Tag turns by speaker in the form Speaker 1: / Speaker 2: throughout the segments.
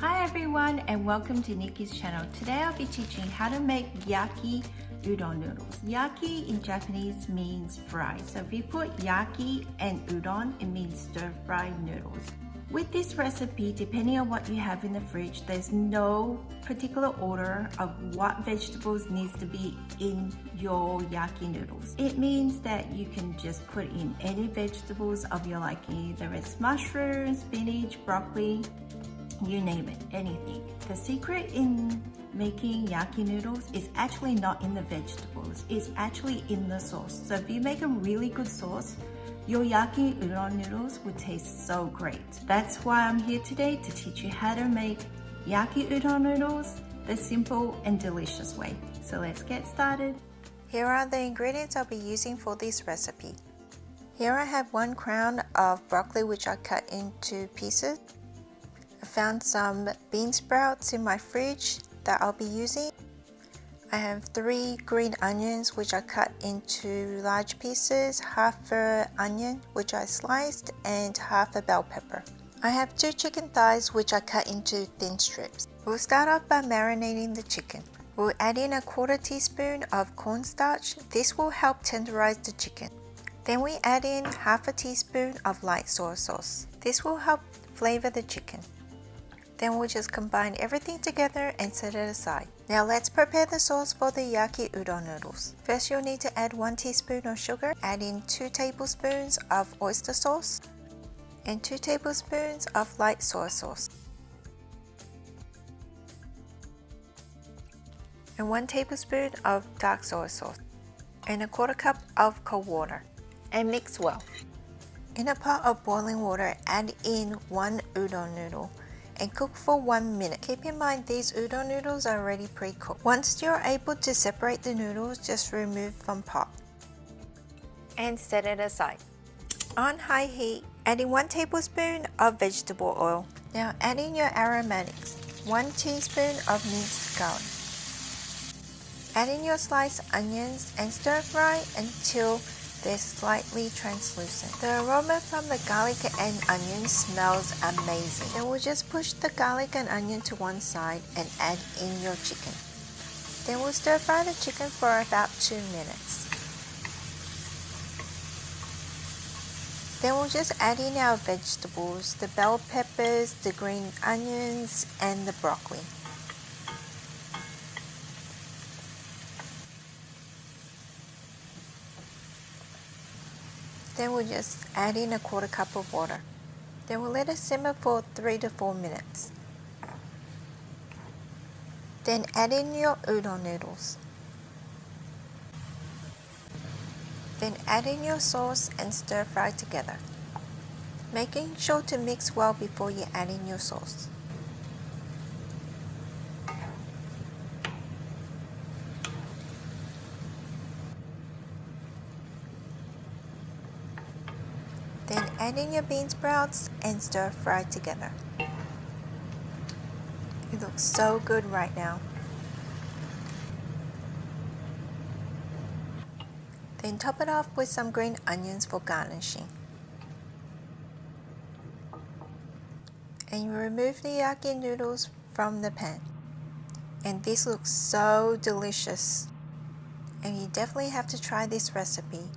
Speaker 1: Hi everyone and welcome to Nikki's channel. Today I'll be teaching how to make Yaki Udon Noodles. Yaki in Japanese means fry. So if you put Yaki and Udon, it means stir-fried noodles. With this recipe, depending on what you have in the fridge, there's no particular order of what vegetables needs to be in your Yaki noodles. It means that you can just put in any vegetables of your liking, either it's mushrooms, spinach, broccoli, you name it, anything. The secret in making Yaki noodles is actually not in the vegetables, it's actually in the sauce. So if you make a really good sauce, your Yaki Udon noodles would taste so great. That's why I'm here today to teach you how to make Yaki Udon noodles the simple and delicious way. So let's get started. Here are the ingredients I'll be using for this recipe. Here I have 1 crown of broccoli which I cut into pieces. I found some bean sprouts in my fridge that I'll be using. I have 3 green onions which I cut into large pieces, half an onion which I sliced, and half a bell pepper. I have 2 chicken thighs which I cut into thin strips. We'll start off by marinating the chicken. We'll add in a 1/4 teaspoon of cornstarch. This will help tenderize the chicken. Then we add in half a teaspoon of light soy sauce. This will help flavor the chicken. Then we'll just combine everything together and set it aside. Now let's prepare the sauce for the Yaki Udon noodles. First you'll need to add 1 teaspoon of sugar, add in 2 tablespoons of oyster sauce, and 2 tablespoons of light soy sauce, and 1 tablespoon of dark soy sauce, and a 1/4 cup of cold water, and mix well. In a pot of boiling water, add in 1 udon noodle and cook for 1 minute. Keep in mind these udon noodles are already pre-cooked. Once you're able to separate the noodles, just remove from pot and set it aside. On high heat, add in 1 tablespoon of vegetable oil. Now add in your aromatics, 1 teaspoon of minced garlic. Add in your sliced onions and stir fry until they're slightly translucent. The aroma from the garlic and onion smells amazing. Then we'll just push the garlic and onion to one side and add in your chicken. Then we'll stir fry the chicken for about 2 minutes. Then we'll just add in our vegetables, the bell peppers, the green onions, and the broccoli. Then we'll just add in a 1/4 cup of water. Then we'll let it simmer for 3 to 4 minutes. Then add in your udon noodles. Then add in your sauce and stir fry together, making sure to mix well before you add in your sauce. Then add in your bean sprouts and stir fry together. It looks so good right now. Then top it off with some green onions for garnishing. And you remove the Yaki noodles from the pan. And this looks so delicious. And you definitely have to try this recipe.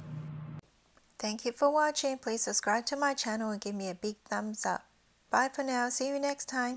Speaker 1: Thank you for watching. Please subscribe to my channel and give me a big thumbs up. Bye for now. See you next time.